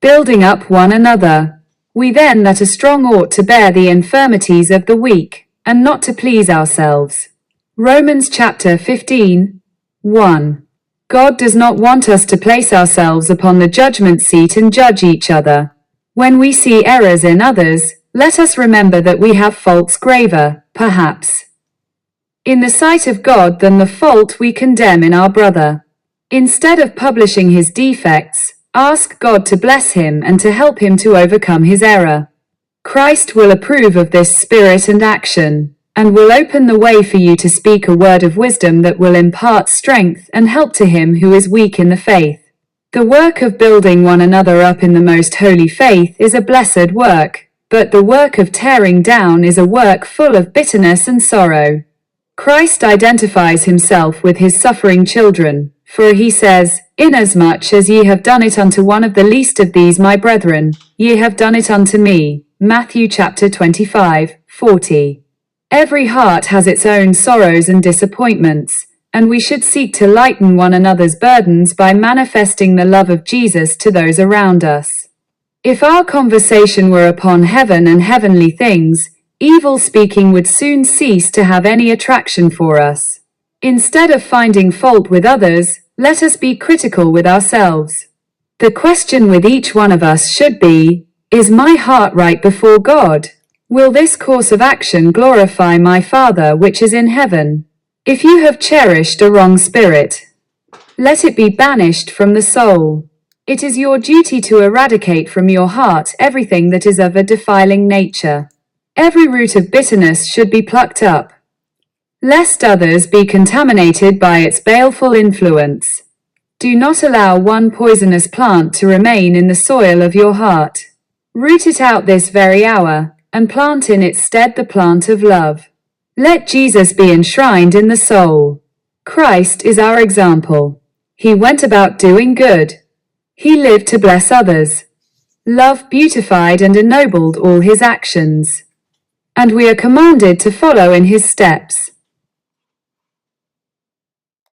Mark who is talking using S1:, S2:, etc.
S1: building up one another. We then that are strong ought to bear the infirmities of the weak, and not to please ourselves. Romans chapter 15, 1. God does not want us to place ourselves upon the judgment seat and judge each other. When we see errors in others, let us remember that we have faults graver, perhaps, in the sight of God than the fault we condemn in our brother. Instead of publishing his defects, ask God to bless him and to help him to overcome his error. Christ will approve of this spirit and action, and will open the way for you to speak a word of wisdom that will impart strength and help to him who is weak in the faith. The work of building one another up in the most holy faith is a blessed work, but the work of tearing down is a work full of bitterness and sorrow. Christ identifies himself with his suffering children, for he says, "Inasmuch as ye have done it unto one of the least of these my brethren, ye have done it unto me." Matthew chapter 25, 40. Every heart has its own sorrows and disappointments, and we should seek to lighten one another's burdens by manifesting the love of Jesus to those around us. If our conversation were upon heaven and heavenly things, evil speaking would soon cease to have any attraction for us. Instead of finding fault with others, let us be critical with ourselves. The question with each one of us should be, is my heart right before God? Will this course of action glorify my Father which is in heaven? If you have cherished a wrong spirit, let it be banished from the soul. It is your duty to eradicate from your heart everything that is of a defiling nature. Every root of bitterness should be plucked up, lest others be contaminated by its baleful influence. Do not allow one poisonous plant to remain in the soil of your heart. Root it out this very hour, and plant in its stead the plant of love. Let Jesus be enshrined in the soul. Christ is our example. He went about doing good. He lived to bless others. Love beautified and ennobled all his actions, and we are commanded to follow in his steps.